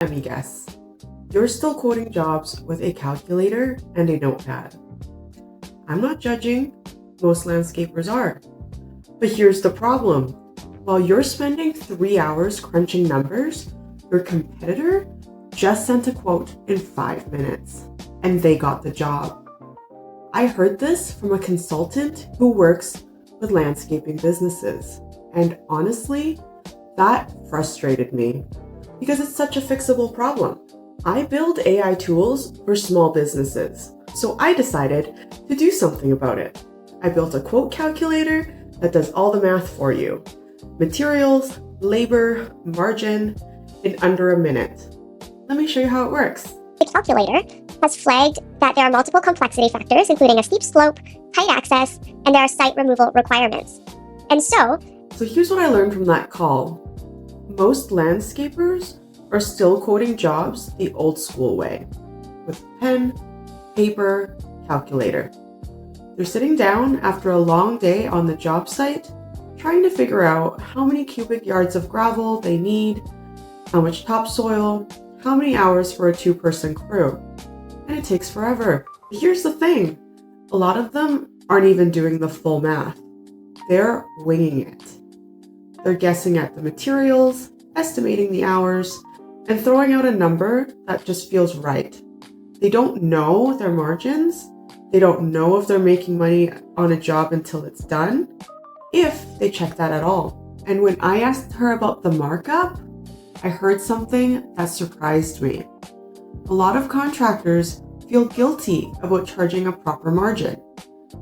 Let me guess. You're still quoting jobs with a calculator and a notepad. I'm not judging, most landscapers are. But here's the problem. While you're spending 3 hours crunching numbers, your competitor just sent a quote in 5 minutes, and they got the job. I heard this from a consultant who works with landscaping businesses, and honestly, that frustrated me because it's such a fixable problem. I build AI tools for small businesses, so I decided to do something about it. I built a quote calculator that does all the math for you. Materials, labor, margin, in under a minute. Let me show you how it works. The calculator has flagged that there are multiple complexity factors, including a steep slope, tight access, and there are site removal requirements. So here's what I learned from that call. Most landscapers are still quoting jobs the old school way, with pen, paper, calculator. They're sitting down after a long day on the job site, trying to figure out how many cubic yards of gravel they need, how much topsoil, how many hours for a 2-person crew. And it takes forever. But here's the thing. A lot of them aren't even doing the full math. They're winging it. They're guessing at the materials, estimating the hours, and throwing out a number that just feels right. They don't know their margins. They don't know if they're making money on a job until it's done, if they check that at all. And when I asked her about the markup, I heard something that surprised me. A lot of contractors feel guilty about charging a proper margin.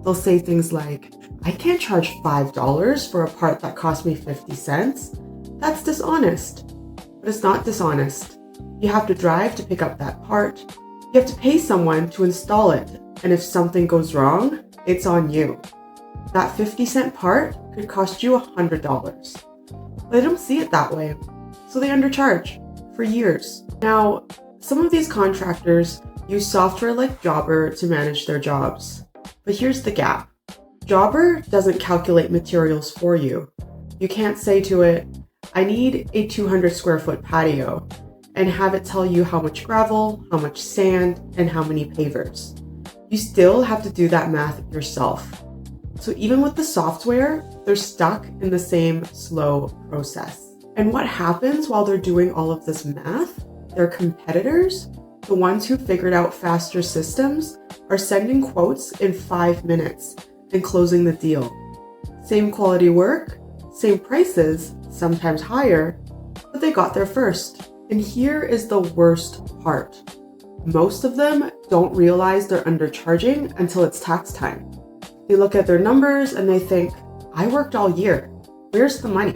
They'll say things like, I can't charge $5 for a part that cost me 50 cents. That's dishonest. But it's not dishonest. You have to drive to pick up that part. You have to pay someone to install it. And if something goes wrong, it's on you. That 50-cent part could cost you $100. But they don't see it that way. So they undercharge for years. Now, some of these contractors use software like Jobber to manage their jobs. But here's the gap. Jobber doesn't calculate materials for you. You can't say to it, I need a 200 square foot patio, and have it tell you how much gravel, how much sand, and how many pavers. You still have to do that math yourself. So even with the software, they're stuck in the same slow process. And what happens while they're doing all of this math? Their competitors, the ones who figured out faster systems, are sending quotes in 5 minutes and closing the deal. Same quality work, same prices, sometimes higher, but they got there first. And here is the worst part. Most of them don't realize they're undercharging until it's tax time. They look at their numbers and they think, I worked all year. Where's the money?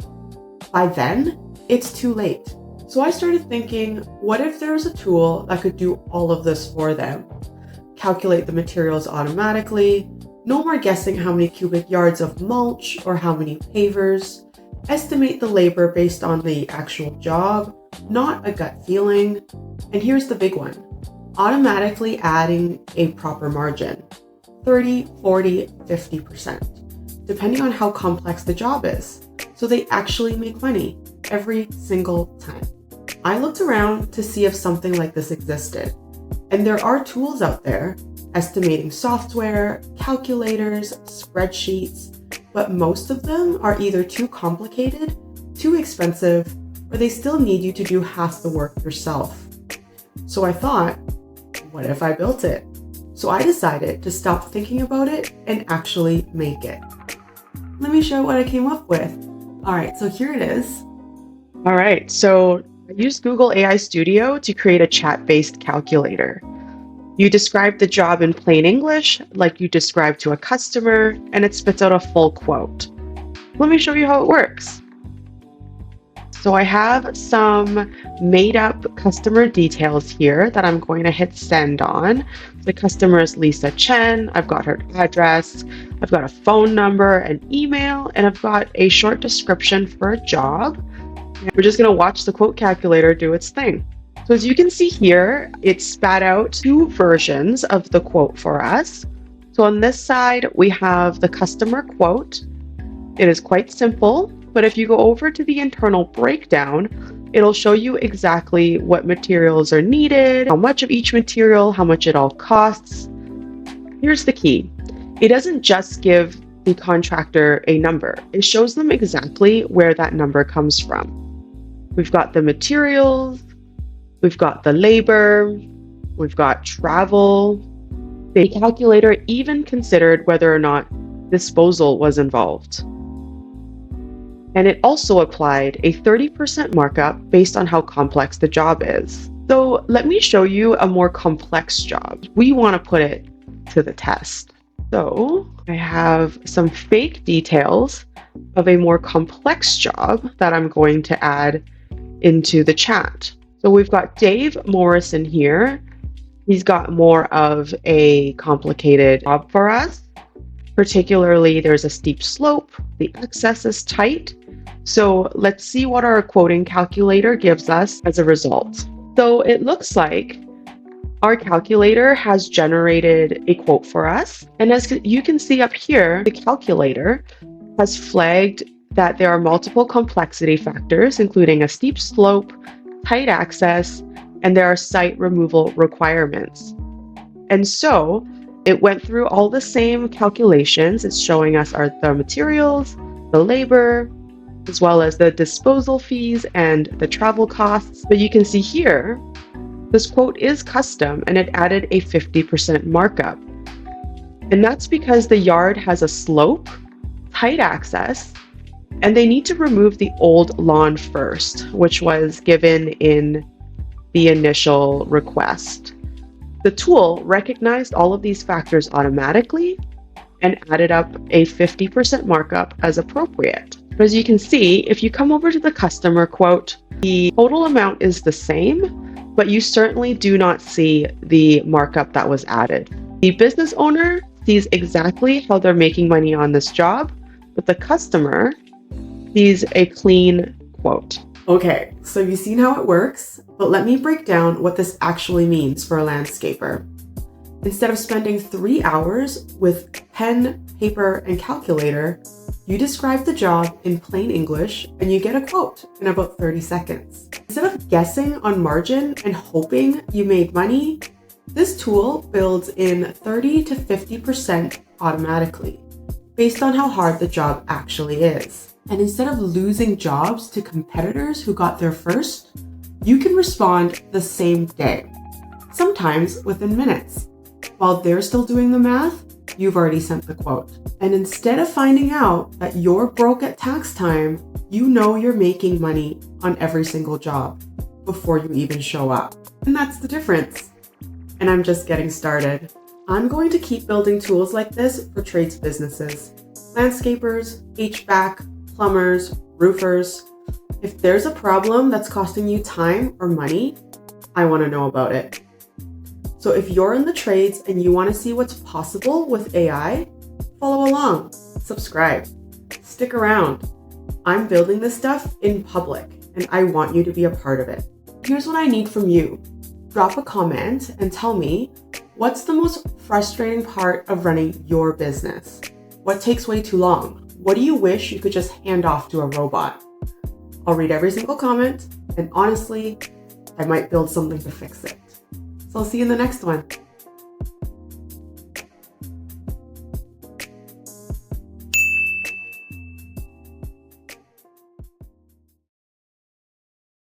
By then, it's too late. So I started thinking, what if there was a tool that could do all of this for them? Calculate the materials automatically, no more guessing how many cubic yards of mulch or how many pavers, estimate the labor based on the actual job, not a gut feeling. And here's the big one, automatically adding a proper margin, 30, 40, 50%, depending on how complex the job is. So they actually make money every single time. I looked around to see if something like this existed. And there are tools out there, estimating software, calculators, spreadsheets, but most of them are either too complicated, too expensive, or they still need you to do half the work yourself. So I thought, what if I built it? So I decided to stop thinking about it and actually make it. Let me show what I came up with. All right, so here it is. All right, so I used Google AI Studio to create a chat-based calculator. You describe the job in plain English, like you describe to a customer, and it spits out a full quote. Let me show you how it works. So I have some made up customer details here that I'm going to hit send on. The customer is Lisa Chen. I've got her address. I've got a phone number, an email, and I've got a short description for a job. We're just going to watch the quote calculator do its thing. So as you can see here, it spat out 2 versions of the quote for us. So on this side, we have the customer quote. It is quite simple, but if you go over to the internal breakdown, it'll show you exactly what materials are needed, how much of each material, how much it all costs. Here's the key. It doesn't just give the contractor a number. It shows them exactly where that number comes from. We've got the materials, we've got the labor, we've got travel. The calculator even considered whether or not disposal was involved. And it also applied a 30% markup based on how complex the job is. So let me show you a more complex job. We want to put it to the test. So I have some fake details of a more complex job that I'm going to add into the chat. So we've got Dave Morrison here. He's got more of a complicated job for us. Particularly, there's a steep slope, the access is tight. So let's see what our quoting calculator gives us as a result. So it looks like our calculator has generated a quote for us. And as you can see up here, the calculator has flagged that there are multiple complexity factors, including a steep slope, tight access, and there are site removal requirements. And so it went through all the same calculations. It's showing us the materials, the labor, as well as the disposal fees and the travel costs. But you can see here, this quote is custom and it added a 50% markup. And that's because the yard has a slope, tight access, and they need to remove the old lawn first, which was given in the initial request. The tool recognized all of these factors automatically and added up a 50% markup as appropriate. But as you can see, if you come over to the customer quote, the total amount is the same, but you certainly do not see the markup that was added. The business owner sees exactly how they're making money on this job, but the customer sees a clean quote. Okay, so you've seen how it works, but let me break down what this actually means for a landscaper. Instead of spending 3 hours with pen, paper, and calculator, you describe the job in plain English and you get a quote in about 30 seconds. Instead of guessing on margin and hoping you made money, this tool builds in 30 to 50% automatically, based on how hard the job actually is. And instead of losing jobs to competitors who got there first, you can respond the same day, sometimes within minutes. While they're still doing the math, you've already sent the quote. And instead of finding out that you're broke at tax time, you know you're making money on every single job before you even show up. And that's the difference. And I'm just getting started. I'm going to keep building tools like this for trades businesses, landscapers, HVAC, plumbers, roofers. If there's a problem that's costing you time or money, I want to know about it. So if you're in the trades and you want to see what's possible with AI, follow along, subscribe, stick around. I'm building this stuff in public and I want you to be a part of it. Here's what I need from you. Drop a comment and tell me what's the most frustrating part of running your business? What takes way too long? What do you wish you could just hand off to a robot? I'll read every single comment, and honestly, I might build something to fix it. So I'll see you in the next one.